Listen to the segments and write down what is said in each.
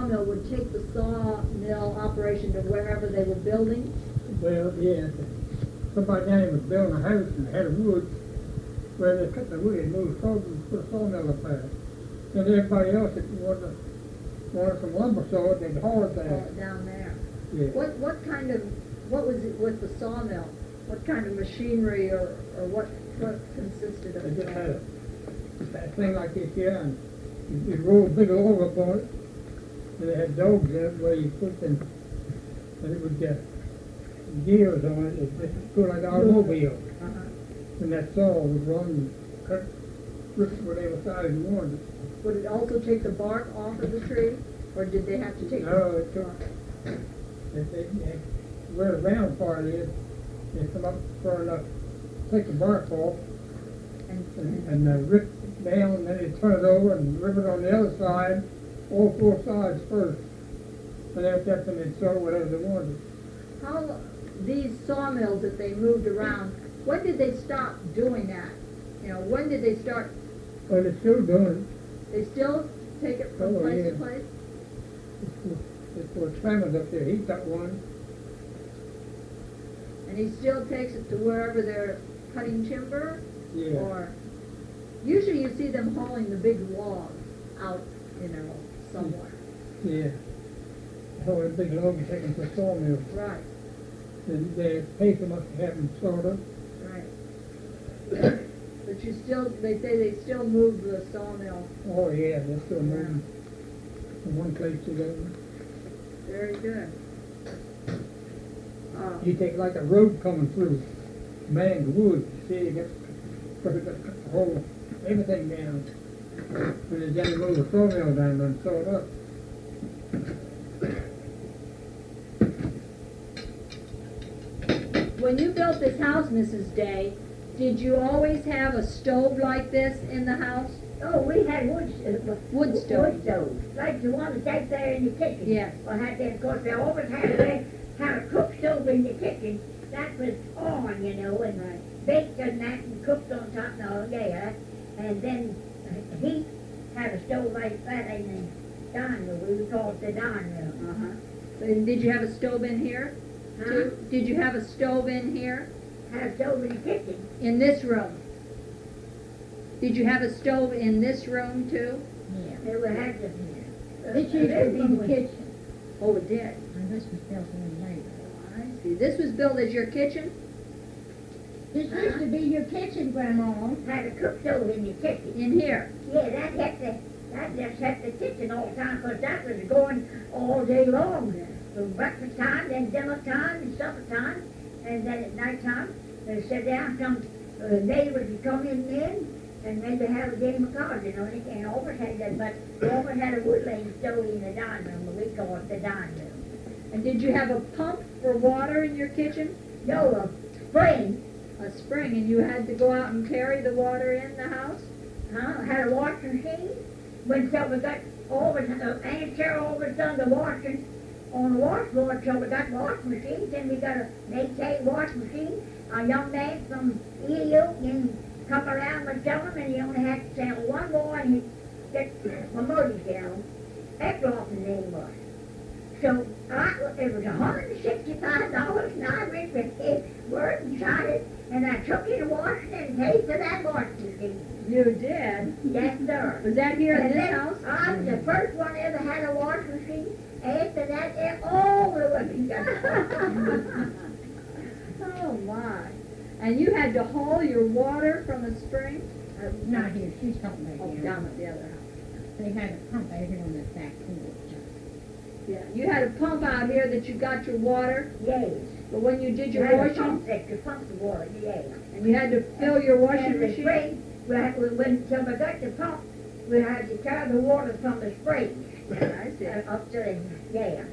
sawmill would take the sawmill operation to wherever they were building? Well, yeah, somebody down there was building a house and had a wood, where they cut the wood and moved sawmill and put a sawmill up there. And everybody else that wanted some lumber sawed, they'd haul it there. Down there. Yeah. What was it with the sawmill? What kind of machinery or what consisted of They it? just had that thing like this here, and you roll a big log up on it, and they had dogs in it where you put them, and it would get gears on it, it just go like an automobile. Uh-huh. And that saw would run and cut, rip it whatever size you wanted. Would it also take the bark off of the tree, or did they have to take No, the it took, where the round part is, they come up far enough, take the bark off, and rip it down, and then they turn it over and rip it on the other side, all four sides first. And then that's when they saw whatever they wanted. How, these sawmills that they moved around, when did they stop doing that? You know, when did they start, But they're still doing they still take it from Oh, place yeah. to place? it. It's for Trammers up there, he's got one. And he still takes it to wherever they're cutting timber? Yeah. Or, usually you see them hauling the big logs out, you know, somewhere. Yeah. Oh, a big log and take them to a sawmill. Right, And they pay so much to have them sawed up. right. But you still, they say they still move the sawmill. Oh, yeah, they're still moving from one place to the other. Very good. You take like a road coming through, man, wood, see, you got cut the whole, everything down. And then you move the sawmill down and saw it up. When you built this house, Mrs. Day, did you always have a stove like this in the house? Oh, we had wood stove. Wood stoves, like the one that's out there in the kitchen. Yes. Well, had that, of course, they always had a cook stove in the kitchen. That was on, you know, and baked and that and cooked on top and all, yeah. And then he had a stove like that in the dining room. We would call it the dining room. Uh-huh. And did you have a stove in here? Huh? Did you have a stove in here? Had a stove in the kitchen. In this room? Did you have a stove in this room too? Yeah. They would have to. This used to be the kitchen. Oh, it did? And this was built in later. I see. This was built as your kitchen? This used to be your kitchen, Grandma. Had a cook stove in the kitchen. In here? Yeah, that just kept the kitchen all the time, 'cause that was going all day long. From breakfast time, then dinner time, and supper time, and then at night time, they sit down, some neighbors would come in, and maybe have a game of cards, you know, and they can't always have that, but we always had a wood lane stove in the dining room, but we call it the dining room. And did you have a pump for water in your kitchen? No, a spring, A spring, and you had to go out and carry the water in the house? had a washing machine. When so we got always, Aunt Cheryl always done the washing on the washboard, so we got washing machines, and we got a Maytag washing machine. A young man from EU come around with them, and he only had to sell one more, and he get my mother's down. Eckloff, his name was. So it was $165, and I went with his word and signed it, and I took it to Washington and paid for that washing machine. You did? Yes, sir. Was that here in And this then house? I'm the first one ever had a washing machine. After that, they're all the women got Oh, my. And you had to haul your water from a spring? Not here, she's talking about Oh, here. down at the other house. They had a pump out here on that back porch. Yeah, you had a pump out here that you got your water, Yes. but when you did your I had a washing, pump that could pump the water, yes. and you had to fill your washing And the machine? spring, till we got the pump, we had to carry the water from the spring. Yeah, I see. Up to the, yeah.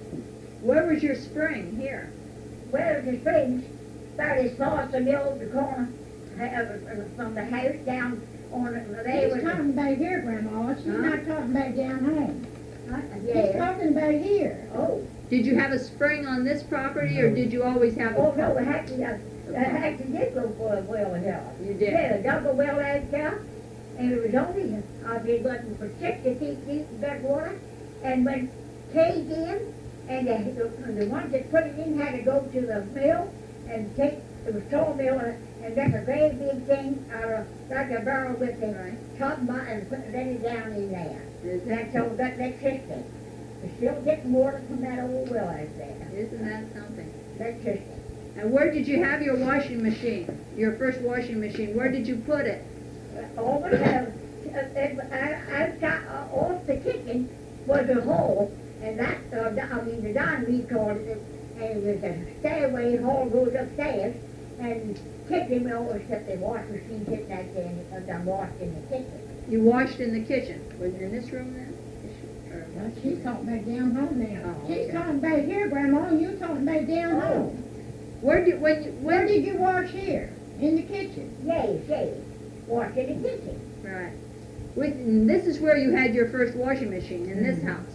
Where was your spring? Here? Well, the springs, about as far as the middle of the corner, from the house down on the, they She's was. talking about here, Grandma. She's Huh? not talking about down home. She's Yeah. talking about here. Oh, Did you have a spring on this property, or did you always have a oh, pump? no, we actually did go for a well here. You did? Yeah, a double well out there, and it was only, I've been looking for 60 feet deep in that water, and when caved in, and the ones that put it in had to go to the mill and take, it was sawmill, and make a great big thing out of, like a barrel with the top and let it down in there. That's all, that's history. We're still getting water from that old well out there. Isn't that something? That's history. And where did you have your washing machine? Your first washing machine? Where did you put it? Over outside, off the kitchen was a hole, and that, the dining we called it, and it was a stairway, hall goes upstairs, and kitchen, we always kept the washing machine sitting back there, and I washed in the kitchen. You washed in the kitchen. Was it in this room then? Well, she's talking about down home now. Oh, She's okay. talking about here, Grandma, and you talking about down home. Where did Where did you wash here? In the kitchen? Yes, washed in the kitchen. Right. This is where you had your first washing machine, in this house.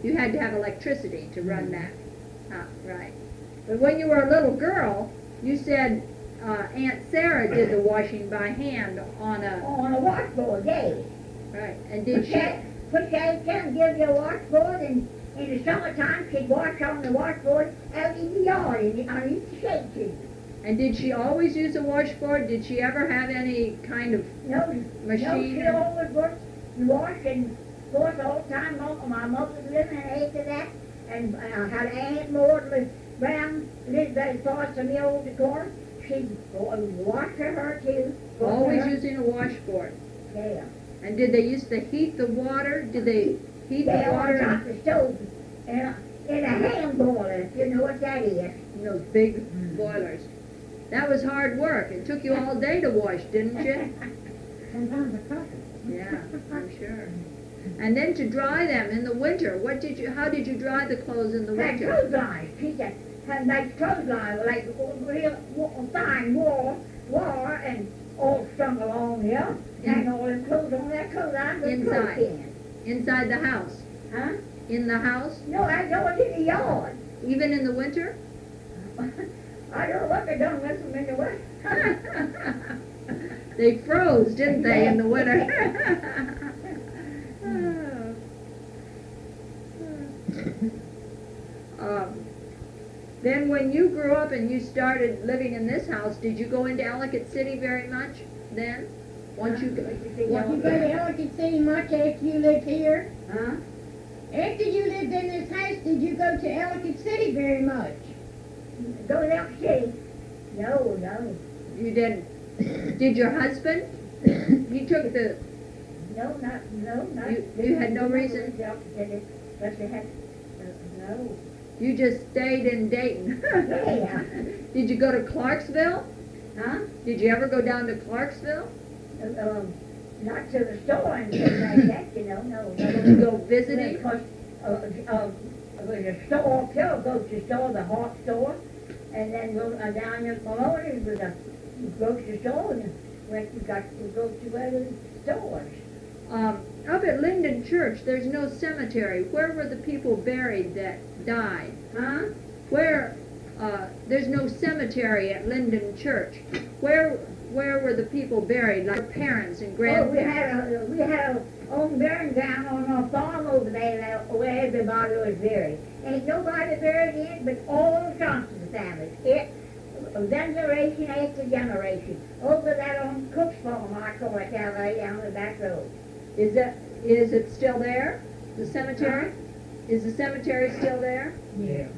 You had to have electricity to run that. Right. But when you were a little girl, you said Aunt Sarah did the washing by hand on a... On a washboard, yes. Right. And did she... Put that down, give you a washboard, and in the summertime, she'd wash on the washboard out in the yard, on each shade tree. And did she always use a washboard? Did she ever have any kind of machine? No, she always worked, washed, and of course, all the time, my mother was living after that, and I had an aunt Maud Brown, lived very far from me over the corner. She washed her too. Always using a washboard. Yeah. And did they used to heat the water? Did they heat the On water top of the stove, in a hand boiler, if you know what that is. in those big boilers? That was hard work. It took you all day to wash, didn't you? Sometimes a couple. Yeah, I'm sure. And then to dry them in the winter, how did you dry the clothes in the Had winter? clotheslines. She said, had nice clotheslines, like real fine wool, and all strung along here. Hang all them clothes on that clothesline with Inside. clothes Inside the house? Huh? In the house? No, I know it in the yard. Even in the winter? I don't know what they done with them in the winter. They froze, didn't they, in the winter? Then when you grew up and you started living in this house, did you go into Ellicott City very much then? Once you Did you go to Ellicott City much after you lived here? Huh? After you lived in this house, did you go to Ellicott City very much? Go to Elk City? No. You didn't. Did your husband? He took the... No. You had no reason? But they had, no. You just stayed in Dayton. Yeah. Did you go to Clarksville? Huh? Did you ever go down to Clarksville? Not to the store and things like that, no. To go visiting? Because, there's a store up here, go to the store, the hot store, and then go down in Maloney with a grocery store, and we got to go to other stores. Up at Linden Church, there's no cemetery. Where were the people buried that died? Huh? There's no cemetery at Linden Church. Where were the people buried, like parents and Oh, grandparents? we had a own burying ground on our farm over there where everybody was buried. Ain't nobody buried in but all the Johnson families. Generation after generation. Over that on Cook's farm, I call it down the back road. Is it still there? The cemetery? Is the cemetery still there? Yeah.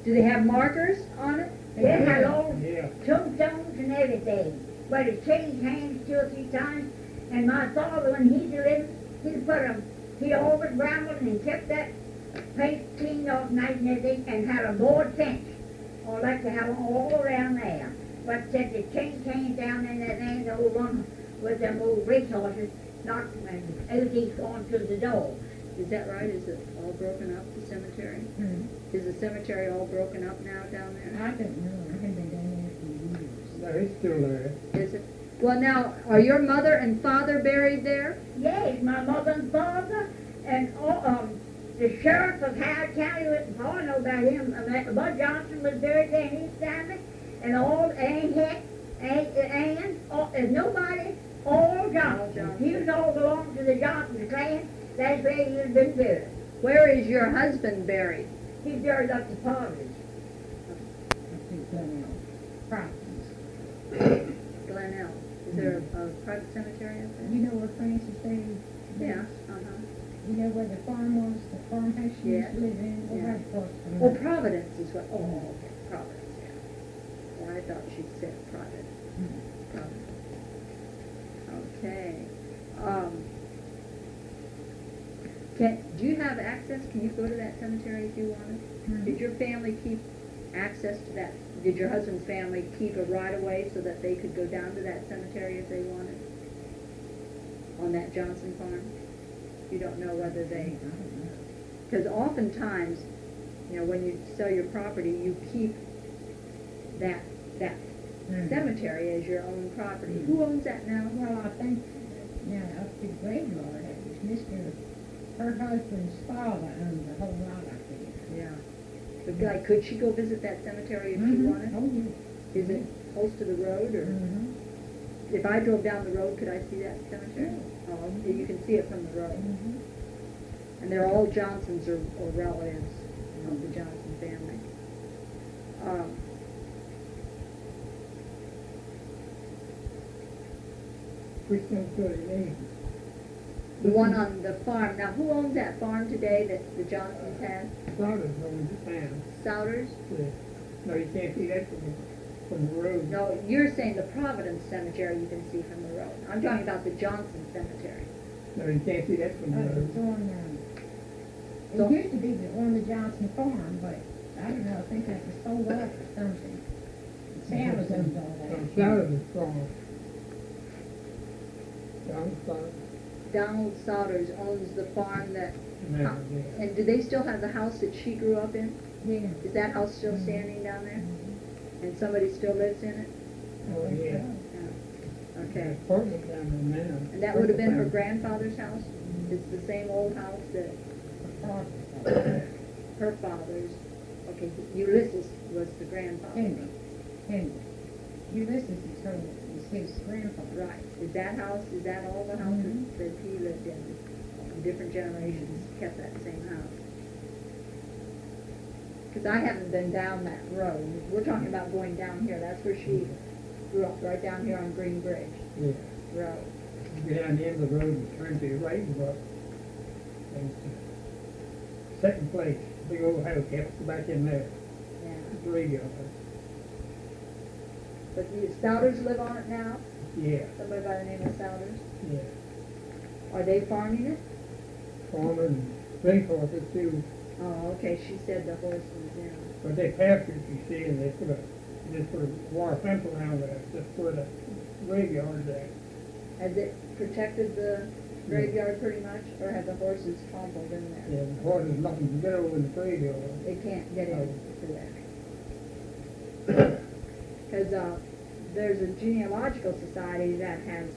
Do they have markers on it? They had all Yeah. tombstones and everything. But it changed hands 2 or 3 times. And my father, when he lived, he always brambled and kept that place cleaned off nice and everything, and had a board fence. I'd like to have them all around there. But said they changed hands down in that land, the old one with them old racehorses, knocked and everything's gone to the door. Is that right? Is it all broken up, the cemetery? Is the cemetery all broken up now down there? I don't know. I haven't been down there for years. No, it's still there. Is it? Well, now, are your mother and father buried there? Yes, my mother and father, and all, the sheriff of Howard County, I know about him, Bud Johnson was buried there in his family, and all, Ann Heck, there's nobody, all Johnson. He was all belonged to the Johnson clan, that's where he had been buried. Where is your husband buried? He's buried up to Potter's. Glen Elm. Is there a private cemetery up there? You know where Francis Davis? Yeah, You know where the farm was, the farmhouse she used to live in? Yeah. Right across from Oh, there. Providence is what, okay, Providence, yeah. Well, I thought she said private. Providence. Okay. Do you have access? Can you go to that cemetery if you wanted? Did your family keep access to that? Did your husband's family keep a right-of-way so that they could go down to that cemetery if they wanted? On that Johnson farm? You don't know whether they... Because oftentimes, you know, when you sell your property, you keep that cemetery as your own property. Who owns that now? Well, I think, up to the graveyard, it was her husband's father owned the whole lot up there. Yeah. But like, could she go visit that cemetery if she wanted? Oh, yeah. Is it close to the road, or if I drove down the road, could I see that cemetery? Oh, you can see it from the road. And they're all Johnsons or relatives of the Johnson family. Which cemetery name? The one on the farm. Now, who owns that farm today that the Johnsons had? Souders owns the town. Souders? Yeah. No, you can't see that from the road. No, you're saying the Providence Cemetery you can see from the road. I'm talking about the Johnson Cemetery. No, you can't see that from the It's road. on, So- it used to be on the Johnson farm, but I don't know, I think that was sold off or something. Sam was owned all From that. Souders is strong. Down south. Donald Souders owns the farm that, Now, yeah. and do they still have the house that she grew up in? Yeah. Is that house still standing down there? And somebody still lives in it? Oh, yeah. Okay. Apartment down there now. And that would have been her grandfather's house? It's the same old house that her father's, okay, Ulysses was the grandfather. Henry. Ulysses is his grandfather. Right. Is that house, is that all the houses that he lived in? Different generations kept that same house. Because I haven't been down that road. We're talking about going down here. That's where she grew up, right down here on Green Bridge Yeah. Road. You get down the end of the road and turn to your right and go up. And second place, big old house, you have to go back in there. Yeah. Graveyard. But the Souders live on it now? Yeah, Somebody by the name of Souders? yeah. Are they farming it? Farmer and race horses too. Oh, okay, she said the horses, yeah. But they pastured, you see, and they put a wire fence around there, just where the graveyard is at. Has it protected the graveyard pretty much, or have the horses trampled in there? Yeah, the horses nothing to get over in the graveyard. They can't get into there. Because there's a genealogical society that has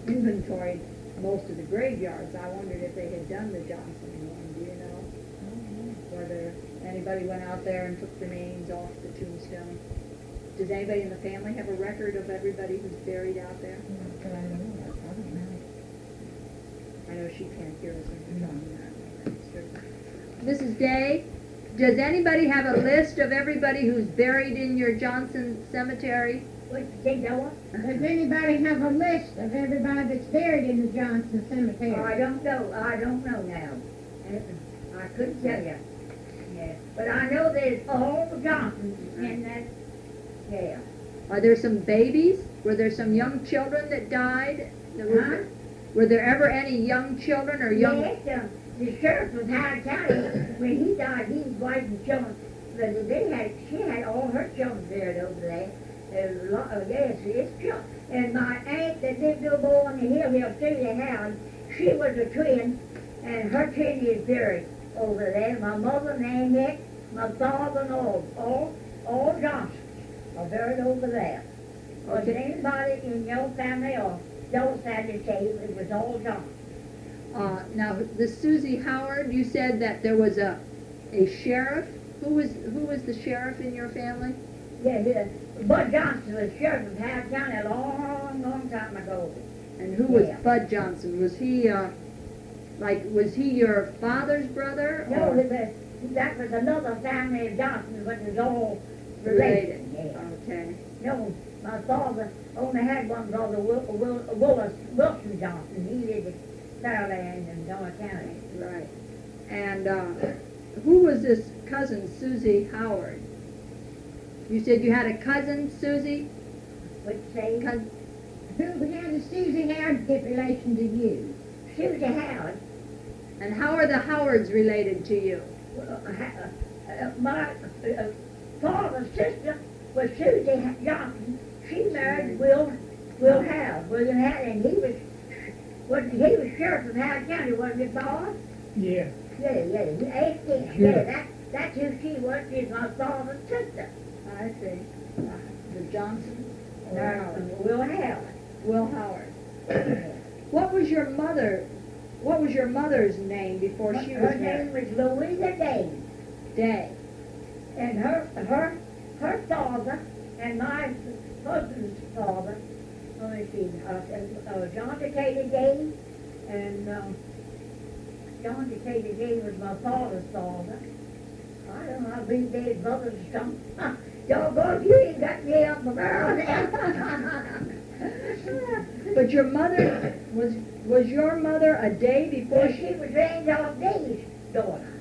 inventoried most of the graveyards. I wondered if they had done the Johnson one, do you know? Whether anybody went out there and took the names off the tombstone. Does anybody in the family have a record of everybody who's buried out there? I don't know. I know she can't hear us when we're talking that. Mrs. Day, does anybody have a list of everybody who's buried in your Johnson cemetery? What you think, Noah? Does anybody have a list of everybody that's buried in the Johnson Cemetery? I don't know now. I couldn't tell you. Yeah, but I know there's all the Johnsons in that, yeah. Are there some babies? Were there some young children that died? Huh? Were there ever any young children or young? Yes, the sheriff was Howard County. When he died, his wife and children, she had all her children buried over there. There's a lot of, yes, it's true. And my aunt that lived over on the hill too, the house, she was a twin, and her twin is buried over there. My mother and Aunt, my father and all Johnsons are buried over there. Was there anybody in your family or your family say it was all Johnsons? Now, the Susie Howard, you said that there was a sheriff. Who was the sheriff in your family? Yeah. Bud Johnson was sheriff of Howard County a long time ago. And who was Yeah. Bud Johnson? Was he Like, was he your father's brother? No, or that was another family of Johnsons, but it was all related? related. Yeah. Okay. No, my father only had one brother, Wilson Johnson. He lived in Maryland and Donner County. Right. And who was this cousin, Susie Howard? You said you had a cousin, Susie? What'd you say? Who had Susie Howard in relation to you? Susie Howard. And how are the Howards related to you? My father's sister was Susie Johnson. She married William Howard, and he was sheriff of Howard County, wasn't he, Bob? Yeah. Yeah. Yeah, that's who she was. She's my father's sister. I see. The Johnson? Will Howard. Will Howard. What was your mother's name before she was Her married? name was Louisa Day. Day. And her father and my husband's father, let me see, John Decatur Day, and John Decatur Day was my father's father. I don't know, I believe they're brothers or something. Doggone, you ain't got me up my barrel now. But your mother, was your mother a Day before Well, she was Randolph Day's daughter.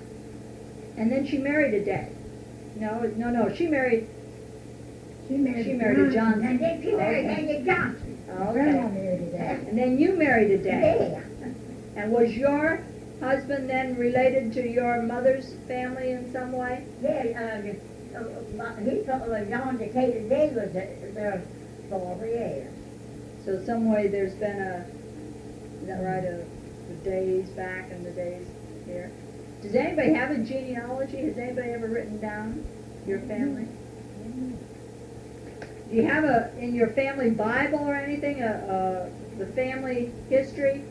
and then she married a Day? No, she married a Johnson. And then she married Henry Johnson. Okay. Grandma married a Day. And then you married a Day. Yeah. And was your husband then related to your mother's family in some way? Yeah, he thought John Decatur Day was their father, yeah. So some way there's been is that right, the days back and the days here? Does anybody have a genealogy? Has anybody ever written down your family? Do you have in your family Bible or anything, the family history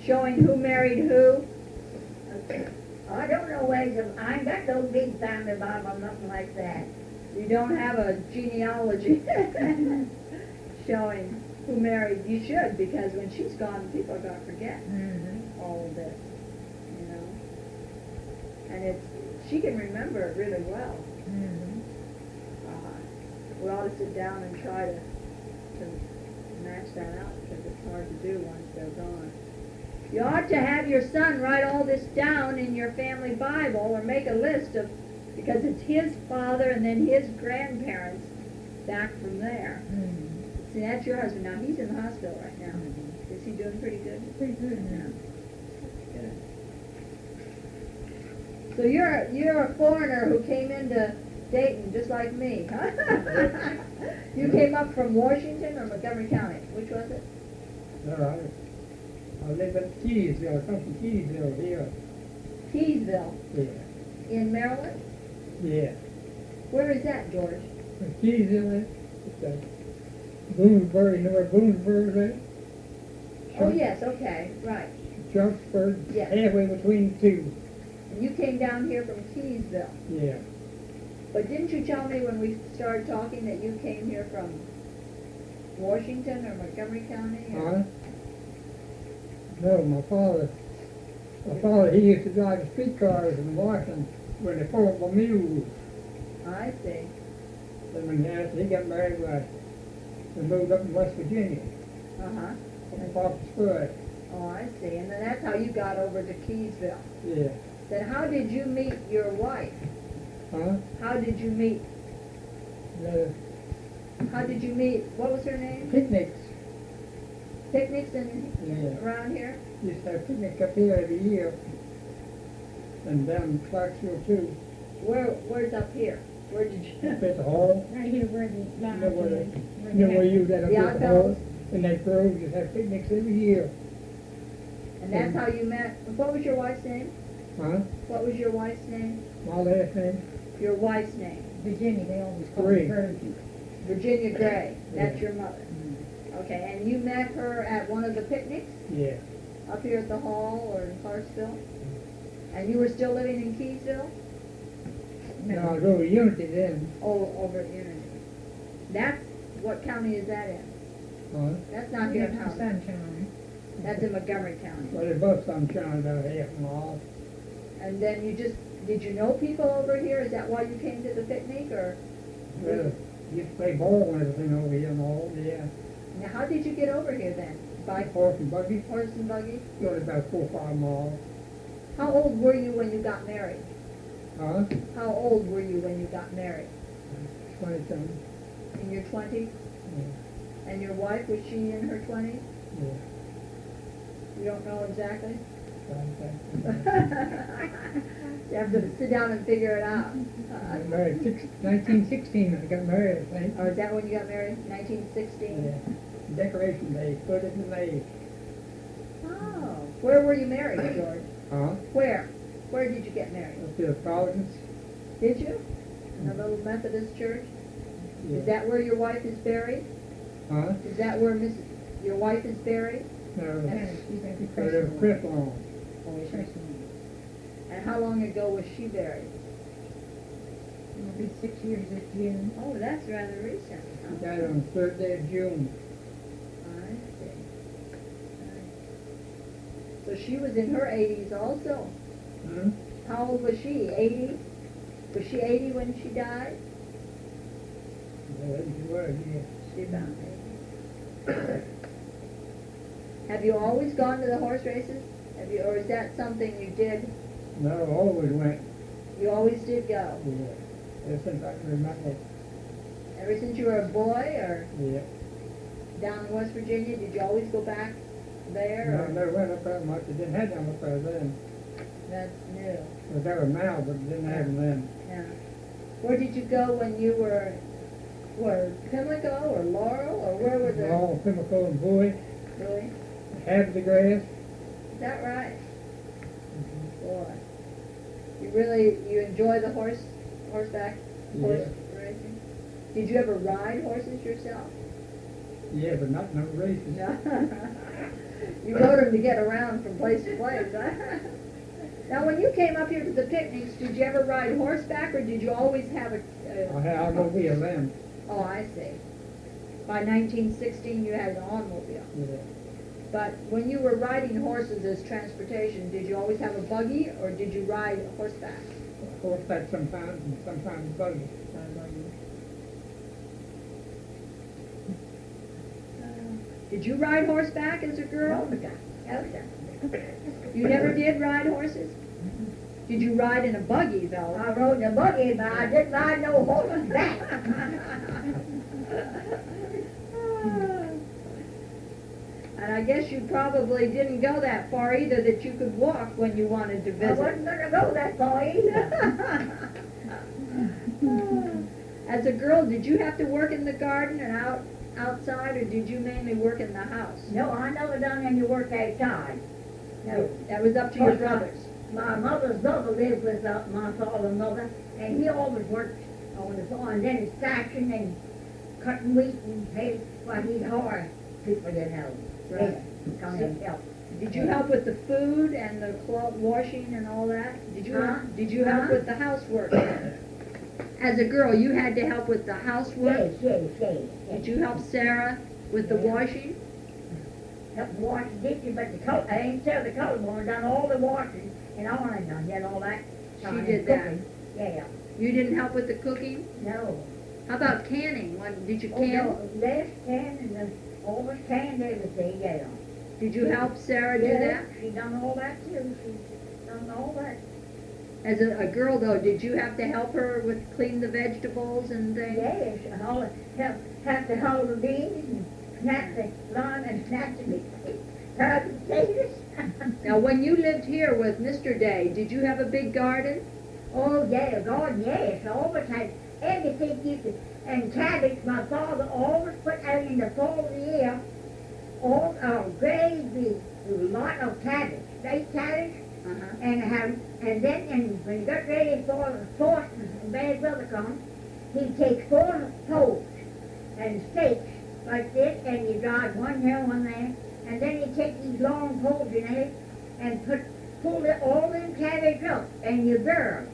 showing who married who? I don't know ways I ain't got no big family Bible, nothing like that. You don't have a genealogy showing who married. You should, because when she's gone, people are going to forget all of this, you know. And she can remember it really well. We ought to sit down and try to match that out, because it's hard to do once they're gone. You ought to have your son write all this down in your family Bible, or make a list of, because it's his father and then his grandparents back from there. See, that's your husband. Now, he's in the hospital right now. Is he doing pretty good? Pretty good now. Good. So you're a foreigner who came into Dayton just like me, huh? You came up from Washington or Montgomery County? Which was it? No, I live in Keysville. I come from Keysville here. Keysville, Yeah. in Maryland? Yeah. Where is that, George? From Keysville, it's Boonesboro. You know where Boonesboro is at? Oh, yes, okay, right. Junksburg, Yes. halfway between the two. And you came down here from Keysville. Yeah. But didn't you tell me when we started talking that you came here from Washington or Montgomery County? or- Huh? No, my father, he used to drive the streetcars in Washington when they pulled the mules. I see. And when after he got married, they moved up in West Virginia, Uh-huh. up off the spur. Oh, I see. And then that's how you got over to Keysville. Yeah. Then how did you meet your wife? Huh? How did you meet? The How did you meet? What was her name? picnics. Picnics Yeah. around here? Used to have picnics up here every year. And down in Clarksville too. Where's up here? Where did you? Up at the hall. Right here where the You lodge know where, is. you know where you was at up The at the hall? outhouse? And that grove just have picnics every year. And that's how you met. What was your wife's name? Huh? What was your wife's name? My last name? Your wife's name? Virginia, they always call Gray. it Virgin. Virginia Gray. That's Yeah. your mother. Okay, and you met her at one of the picnics Yeah. up here at the hall or in Clarksville? And you were still living in Keysville? No, I was over Unity then. Oh, over at Unity. That's, what county is that in? Huh? That's not here Here's in the Howard. sunshine. That's in Montgomery County. Well, they both sunshine about half a mile. And then did you know people over here? Is that why you came to the picnic, or? Well, used to play ball and everything over here and all, yeah. Now, how did you get over here then? By Horse and buggy, horse and buggy? going about 4 or 5 miles. How old were you when you got married? Huh? How old were you when you got married? 20-something. In your 20s? Yeah. And your wife, was she in her 20s? Yeah. You don't know exactly? Okay. You have to sit down and figure it out. I got married 1916. I got married, I think. Oh, is that when you got married? 1916? Yeah. Decoration day, put it in the Oh. Where were you married, George? Huh? Where? Where did you get married? Up to the Providence. Did you? In a little Methodist church? Yeah. Is that where your wife is buried? Huh? Is that where your wife is buried? No, Yeah, she's at the but it was Chris long. And how long ago was she buried? It'll be 6 years this June. Oh, that's rather recent. He died on the 3rd day of June. I see. So she was in her 80s also. Hmm? How old was she? 80? Was she 80 when she died? Yeah, she was, yeah. She about 80. Have you always gone to the horse races? Or is that something you did? No, always went. You always did go? Yeah. Ever since I can remember. Ever since you were a boy, or Yeah. down in West Virginia, did you always go back there? No, I Or? never went up that much. It didn't have them up there then. That's new. But they were now, but it didn't have them then. Yeah. Where did you go when you were Pimlico or Laurel, or where were the? All Pimlico and Bowie, Really? half the grass. Is that right? Boy. You enjoy the horseback horse racing? Did you ever ride horses yourself? Yeah, but not no races. No. You rode them to get around from place to place, huh? Now, when you came up here to the picnics, did you ever ride horseback, or did you always have I'm gonna be a limb. Oh, I see. By 1916, you had an automobile. Yeah. But when you were riding horses as transportation, did you always have a buggy, or did you ride horseback? Horseback sometimes and sometimes buggy. Did you ride horseback as a girl? No, sir. You never did ride horses? Did you ride in a buggy, though? I rode in a buggy, but I didn't ride no horseback. And I guess you probably didn't go that far either, that you could walk when you wanted to I visit. wasn't gonna go that far either. As a girl, did you have to work in the garden and outside, or did you mainly work in the house? No, I never done any work outside. No. That was up to your brothers. My mother's brother lived with my father and mother, and he always worked on the farm. And then he's thrashing and cutting wheat and hay while he'd hire people to help. Right. Come and help. Did you help with the food and the cloth washing and all that? Did you Huh? Did you help Huh? with the housework? As a girl, you had to help with the housework. Yes. Did you help Sarah with the Yeah. washing? Help wash the dishes, but I ain't tell the colored one done all the washing, and I done all that. She did that. cooking. Yeah. You didn't help with the cooking? No. How about canning? Did you Oh, can? no, less can and then always canned everything, yeah. Did you help Sarah do Yeah, that? she done all that too. She done all that. As a girl, though, did you have to help her with clean the vegetables and things? Yes, and all have to hold the beans and snap the lime and snap the potatoes. Now, when you lived here with Mr. Day, did you have a big garden? Oh, yeah, God, yes. I always had everything you could. And cabbage, my father always put out in the fall of the year, all gravy, a lot of cabbage, baked cabbage, Uh-huh. and then when he got ready for the fourth bad weather come, he'd take 4 poles and stakes like this, and you drive one here, one there, and then he'd take these long poles in there and pull all them cabbage up, and you burn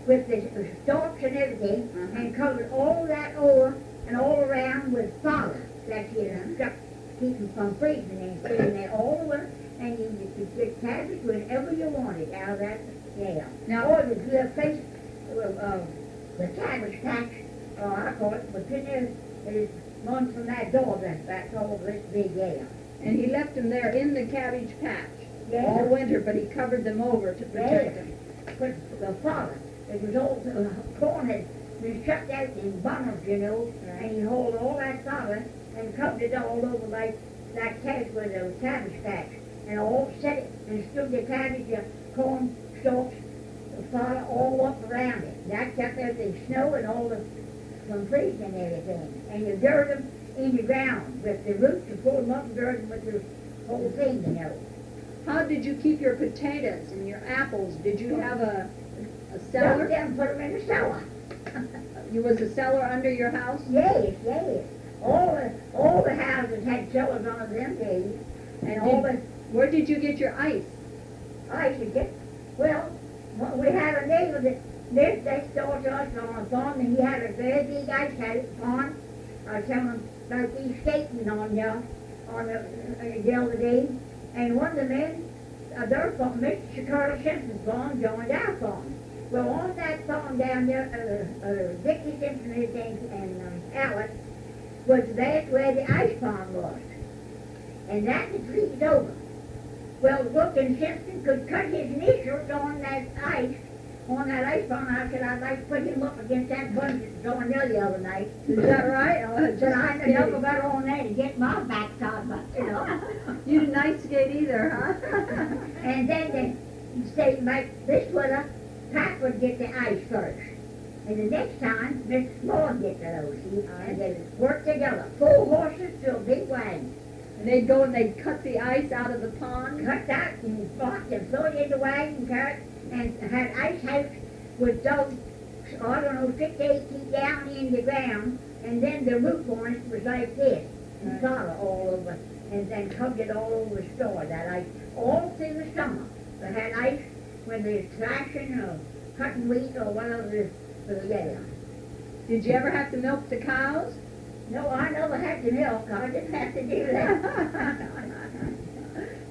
with the stalks and everything, and covered all that over and all around with flour that you stuck keep them from freezing and staying there all the winter. And you could get cabbage whenever you wanted out of that gale. Now- Or the place, the cabbage patch, I call it, was in there, it is one from that door that's all this big gale. And he left them there in the cabbage patch Yeah. all winter, but he covered them over to protect them. But the father, it was all, corn had been chucked out in bunnels, you know, and he hauled all that fodder and covered it all over like that cabbage with a cabbage patch. And all set it, and stood the cabbage, corn stalks, the fodder all up around it. That kept everything snow and all the, from freezing and everything. And you gird them in the ground with the roots, you pull them up and gird them with the whole thing, you know. How did you keep your potatoes and your apples? Did you have a Dug cellar? them, put them in the cellar. You was a cellar under your house? Yes, yes. All the houses had cellars on them days, and all the Where did you get your ice? ice you get. Well, we had a neighbor that lived next door to us on a farm, and he had a very big ice pond. I was telling him about these skating on the other day, and one of the men, their farm, Mr. Carter Simpson's farm, joined our farm. Well, on that farm down there, Dickie Simpson and Alice, was that's where the ice pond was. And that had freezed over. Well, look, and Simpson could cut his initials on that ice pond. I said, I'd like to put him up against that bunch that's going there the other night. Is that right? Oh, But I never got on there to get my backside, but, you know. You didn't ice skate either, huh? And then you say, like this winter, Pat would get the ice first. And the next time, Miss Maud get those. And they work together. 4 horses to a big wagon. And they'd go and they'd cut the ice out of the pond? Cut that and box and throw it in the wagon, cut, and had ice house with those, I don't know, 6 to 8 feet down in the ground. And then the roof on it was like this. And solid all over. And then covered it all over the store, that ice, all through the summer. They had ice when they was thrashing or cutting wheat or whatever for the year. Did you ever have to milk the cows? No, I never had to milk. I didn't have to do that.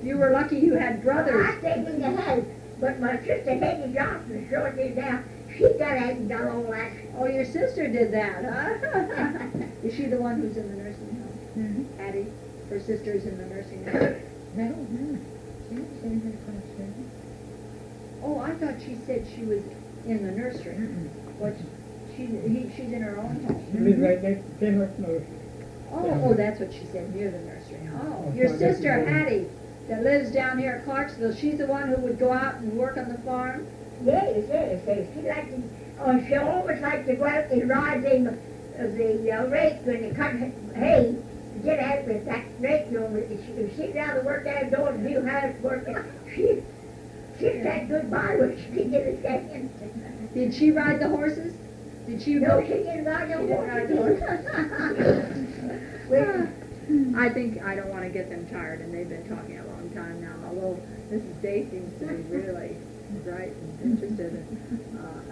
You were lucky you had brothers. I stayed in the house, but my sister Hetty Johnson sure did that. She got out and done all that. Oh, your sister did that, huh? Is she the one who's in the nursing home? Mhm. Addie? Her sister's in the nursing home? No, no. She was in her classroom. Oh, I thought she said she was in the nursery. What, she's in her own home? She lives right next to Timothy Nursery. Oh, that's what she said, near the nursery. Oh, your sister Hattie, that lives down here at Clarksville, she's the one who would go out and work on the farm? Yes. She liked to, she always liked to go out and ride in the rake when they cut hay. Get out with that rake, you know, if she'd rather work outdoors and do housework, she'd say goodbye when she did it again. Did she ride the horses? Did she No, go? she didn't ride no She didn't ride the horses. Well, I think I don't want to get them tired, and they've been talking a long time now, although Mrs. Day seems to be really bright and interested.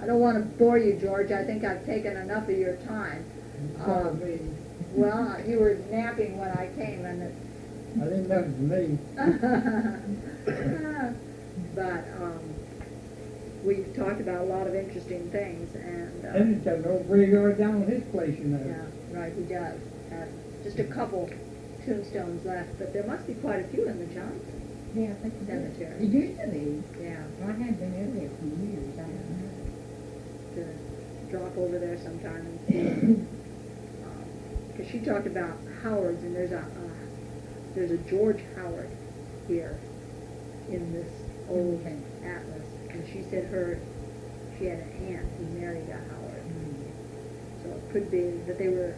I don't want to bore you, George. I think I've taken enough of your time. Well, you were napping when I came, and I didn't know it was me. but we've talked about a lot of interesting things, and And he's got an old graveyard down on his place, you know. yeah, right, he does. Just a couple tombstones left, but there must be quite a few in the Johnson Yeah, I think it Cemetery. It used to be. Yeah, I had been over there for years. I don't know. to drop over there sometime and see. Because she talked about Howards, and there's a George Howard here in this old Okay. atlas, and she said she had an aunt who married a Howard. So it could be that they were,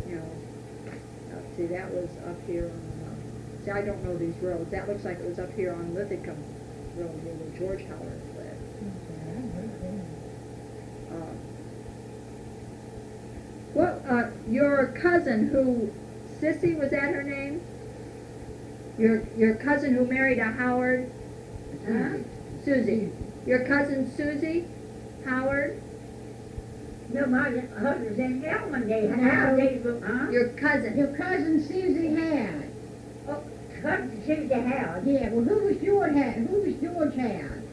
see, that was up here on, see, I don't know these roads. That looks like it was up here on Lithicum Road where the George Howard lived. Your cousin who, Sissy, was that her name? Your cousin who married a Howard? Huh? Susie. Your cousin Susie Howard? no, my husband's in Elmondale. Nowadays, huh? Your cousin. Your cousin Susie had. Oh, cousin Susie Howard. Yeah, well, who was George Howard? Who was George Howard?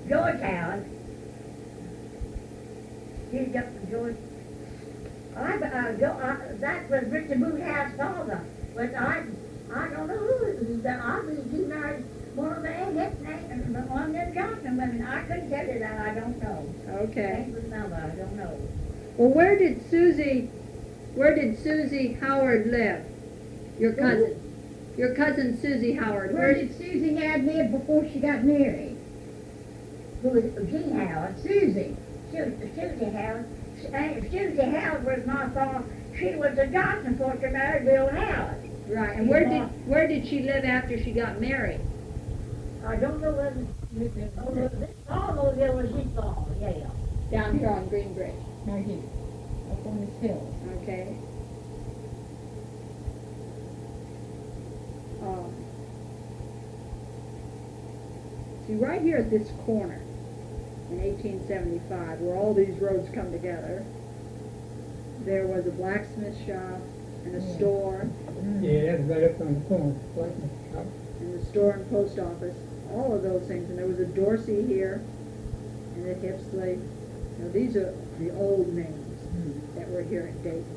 George Howard. He's up from George. That was Richard Boothouse's father. But I don't know who it was. Obviously, he married one of the one of them Johnson women. I couldn't tell you that. I don't know. Okay. Can't remember. I don't know. Well, where did Susie Howard live? Your cousin Susie Howard. Where did Susie Howard live before she got married? Who was Jean Howard? Susie. Susie Howard. Susie Howard was my father. She was a Johnson before she married Bill Howard. Right. And where did she live after she got married? I don't know whether all there was his father, yeah. Down here on Green Bridge. Right here, up on this hill. Okay. See, right here at this corner in 1875, where all these roads come together, there was a blacksmith shop and a store, Yeah, that's right up on the corner, blacksmith shop. and the store and post office, all of those things. And there was a Dorsey here, and a Hipsley. Now, these are the old names that were here at Dayton.